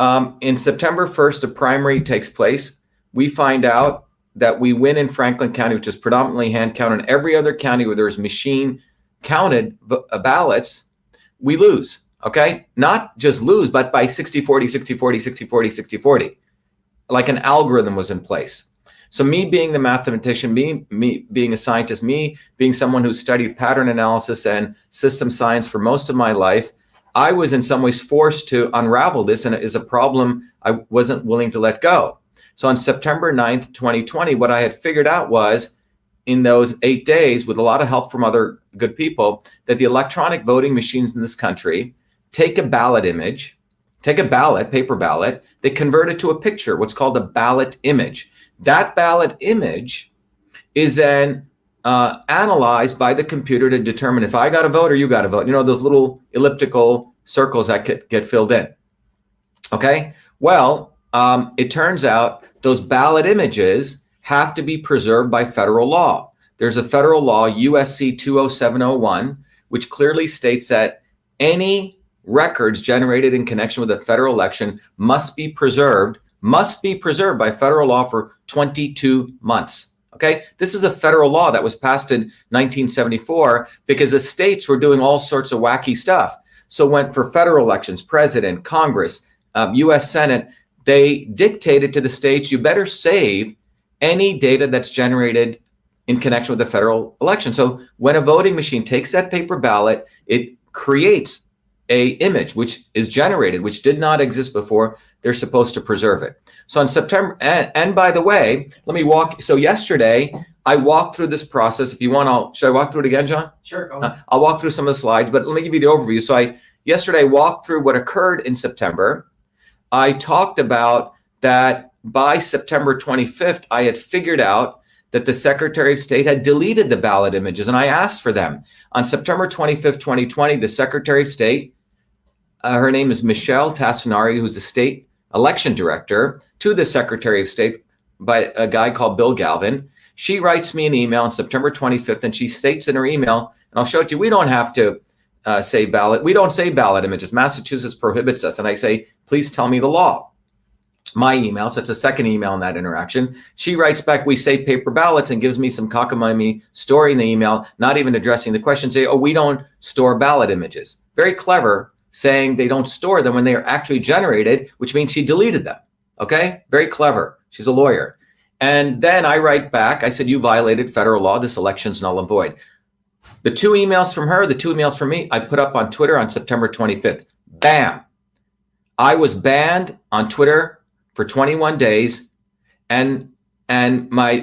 In September 1st, the primary takes place. We find out that we win in Franklin County, which is predominantly hand counted. In every other county where there's machine counted ballots, we lose. Okay? Not just lose, but by 60-40, 60-40, 60-40, 60-40. Like an algorithm was in place. So me being the mathematician, me being a scientist, me being someone who studied pattern analysis and system science for most of my life, I was in some ways forced to unravel this, and it is a problem I wasn't willing to let go. So on September 9th, 2020, what I had figured out was, in those 8 days, with a lot of help from other good people, that the electronic voting machines in this country take a ballot image, take a ballot, paper ballot, they convert it to a picture, what's called a ballot image. That ballot image is then analyzed by the computer to determine if I got a vote or you got a vote. You know, those little elliptical circles that get filled in. Okay? Well, it turns out those ballot images have to be preserved by federal law. There's a federal law, USC 20701, which clearly states that any records generated in connection with a federal election must be preserved by federal law for 22 months. Okay, this is a federal law that was passed in 1974 because the states were doing all sorts of wacky stuff. So went for federal elections, president, Congress, U.S. Senate, they dictated to the states, you better save any data that's generated in connection with the federal election. So when a voting machine takes that paper ballot, it creates a image which is generated, which did not exist before. They're supposed to preserve it. So in September, and by the way, let me walk. So yesterday, I walked through this process. If you want, should I walk through it again, John? Sure. Go ahead. I'll walk through some of the slides, but let me give you the overview. So yesterday walked through what occurred in September. I talked about that by September 25th, I had figured out that the Secretary of State had deleted the ballot images, and I asked for them. On September 25th, 2020, the Secretary of State, her name is Michelle Tassinari, who's a state election director to the Secretary of State by a guy called Bill Galvin. She writes me an email on September 25th, and she states in her email, and I'll show it to you, we don't have to say ballot. We don't say ballot images. Massachusetts prohibits us. And I say, please tell me the law. My email, so it's a second email in that interaction. She writes back, we say paper ballots, and gives me some cockamamie story in the email, not even addressing the question, say, oh, we don't store ballot images. Very clever, saying they don't store them when they are actually generated, which means she deleted them. Okay? Very clever. She's a lawyer. And then I write back, I said, you violated federal law. This election's null and void. The two emails from her, the two emails from me, I put up on Twitter on September 25th. Bam. I was banned on Twitter for 21 days, and my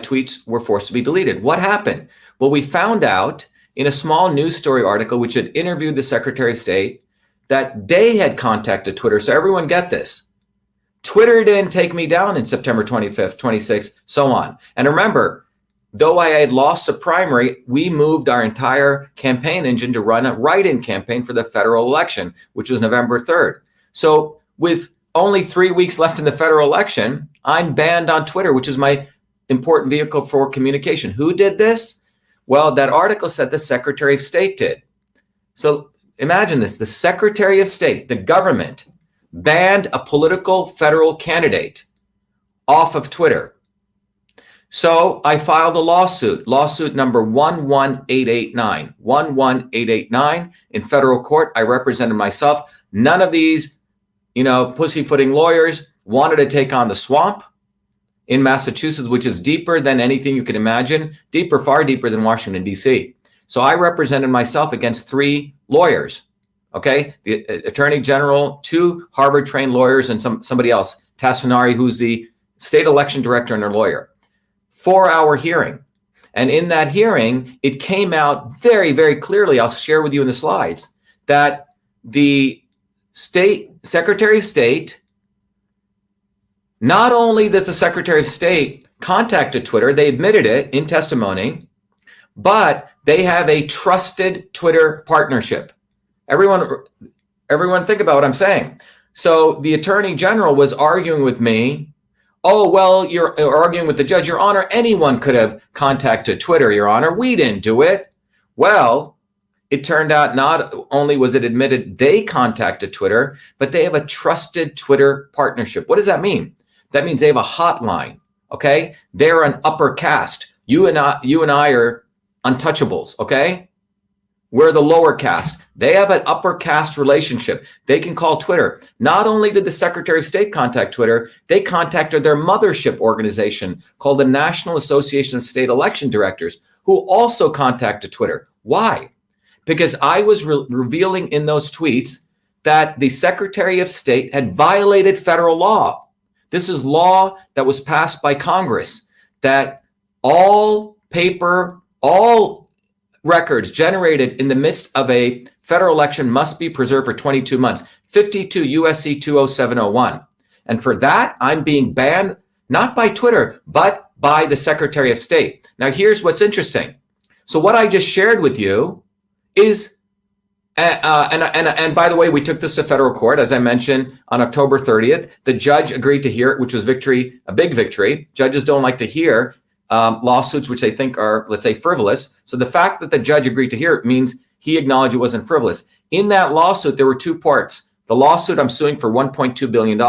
tweets were forced to be deleted. What happened? Well, we found out in a small news story article, which had interviewed the Secretary of State, that they had contacted Twitter. So everyone get this. Twitter didn't take me down in September 25th, 26th, so on. And remember, though I had lost the primary, we moved our entire campaign engine to run a write-in campaign for the federal election, which was November 3rd. So with only 3 weeks left in the federal election, I'm banned on Twitter, which is my important vehicle for communication. Who did this? Well, that article said the Secretary of State did. So imagine this, the Secretary of State, the government, banned a political federal candidate off of Twitter. So I filed a lawsuit number 11889 in federal court. I represented myself. None of these, pussyfooting lawyers wanted to take on the swamp in Massachusetts, which is deeper than anything you can imagine, far deeper than Washington, D.C. So I represented myself against 3 lawyers, okay? The Attorney General, 2 Harvard-trained lawyers, and somebody else, Tassinari, who's the state election director and a lawyer. 4-hour hearing. And in that hearing, it came out very, very clearly, I'll share with you in the slides, that the Secretary of State, not only does the Secretary of State contacted Twitter, they admitted it in testimony, but they have a trusted Twitter partnership. Everyone think about what I'm saying. So the Attorney General was arguing with me, oh, well, you're arguing with the judge, Your Honor, anyone could have contacted Twitter, Your Honor. We didn't do it. Well, it turned out not only was it admitted they contacted Twitter, but they have a trusted Twitter partnership. What does that mean? That means they have a hotline. Okay, they're an upper caste. You and I are untouchables. Okay, we're the lower caste. They have an upper caste relationship. They can call Twitter. Not only did the Secretary of State contact Twitter, they contacted their mothership organization called the National Association of State Election Directors, who also contacted Twitter. Why? Because I was revealing in those tweets that the Secretary of State had violated federal law. This is law that was passed by Congress, that all paper, all records generated in the midst of a federal election must be preserved for 22 months, 52 USC 20701. And for that, I'm being banned, not by Twitter, but by the Secretary of State. Now, here's what's interesting. So what I just shared with you is, and by the way, we took this to federal court, as I mentioned, on October 30th. The judge agreed to hear it, which was a big victory. Judges don't like to hear lawsuits which they think are, let's say, frivolous. So the fact that the judge agreed to hear it means he acknowledged it wasn't frivolous. In that lawsuit, there were two parts. The lawsuit, I'm suing for $1.2 billion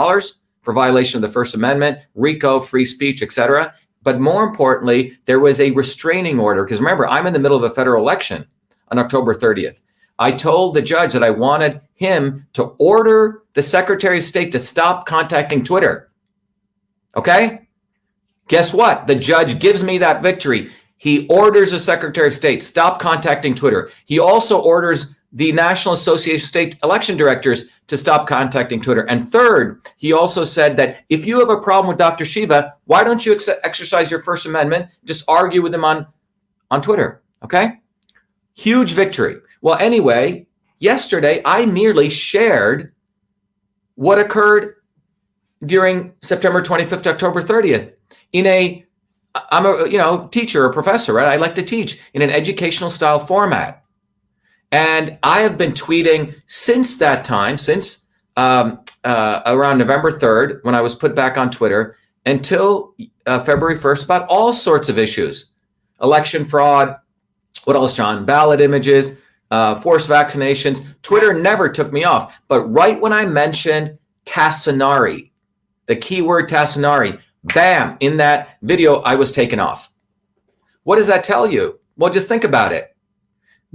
for violation of the First Amendment, RICO, free speech, etc. But more importantly, there was a restraining order, because remember, I'm in the middle of a federal election on October 30th. I told the judge that I wanted him to order the Secretary of State to stop contacting Twitter. Okay? Guess what? The judge gives me that victory. He orders the Secretary of State, stop contacting Twitter. He also orders the National Association of State Election Directors to stop contacting Twitter. And third, he also said that if you have a problem with Dr. Shiva, why don't you exercise your First Amendment? Just argue with him on Twitter. Okay? Huge victory. Well, anyway, yesterday I merely shared what occurred during September 25th to October 30th. I'm a teacher or professor, right? I like to teach in an educational style format. And I have been tweeting since that time, since around November 3rd, when I was put back on Twitter, until February 1st, about all sorts of issues. Election fraud, what else, John? Ballot images, forced vaccinations. Twitter never took me off. But right when I mentioned Tassinari, the keyword Tassinari, bam, in that video, I was taken off. What does that tell you? Well, just think about it.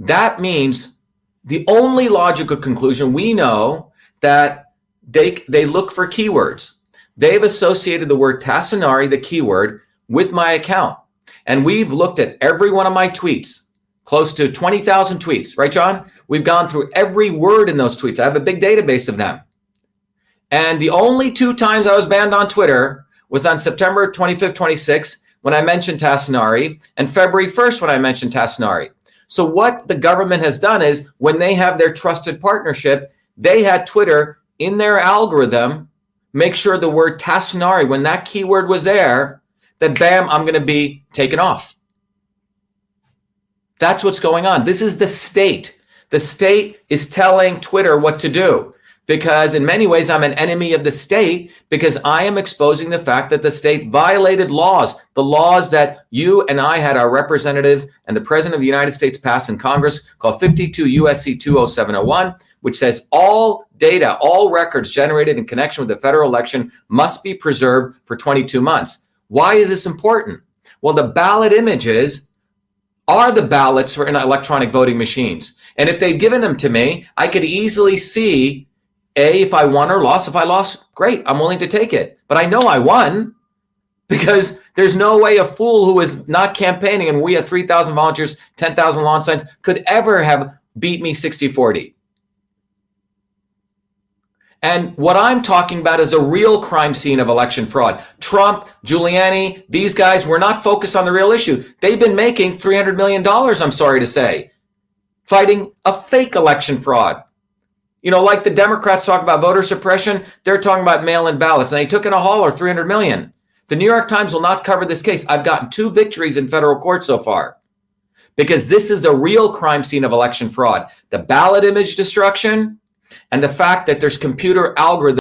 That means the only logical conclusion, we know that they look for keywords. They've associated the word Tassinari, the keyword, with my account. And we've looked at every one of my tweets, close to 20,000 tweets, right, John? We've gone through every word in those tweets. I have a big database of them. And the only two times I was banned on Twitter was on September 25th, 26th, when I mentioned Tassinari, and February 1st, when I mentioned Tassinari. So what the government has done is, when they have their trusted partnership, they had Twitter in their algorithm make sure the word Tassinari, when that keyword was there, that bam, I'm going to be taken off. That's what's going on. This is the state. The state is telling Twitter what to do, because in many ways I'm an enemy of the state, because I am exposing the fact that the state violated laws, the laws that you and I had our representatives and the President of the United States pass in Congress, called 52 USC 20701, which says all data, all records generated in connection with the federal election must be preserved for 22 months. Why is this important? Well, the ballot images are the ballots for electronic voting machines. And if they'd given them to me, I could easily see, if I won or lost. If I lost, great, I'm willing to take it. But I know I won, because there's no way a fool who is not campaigning, and we had 3,000 volunteers, 10,000 lawn signs, could ever have beat me 60-40. And what I'm talking about is a real crime scene of election fraud. Trump, Giuliani, these guys were not focused on the real issue. They've been making $300 million, I'm sorry to say, fighting a fake election fraud. You know, like the Democrats talk about voter suppression, they're talking about mail-in ballots. And they took in a hauler, $300 million. The New York Times will not cover this case. I've gotten 2 victories in federal court so far, because this is a real crime scene of election fraud. The ballot image destruction, and the fact that there's computer algorithms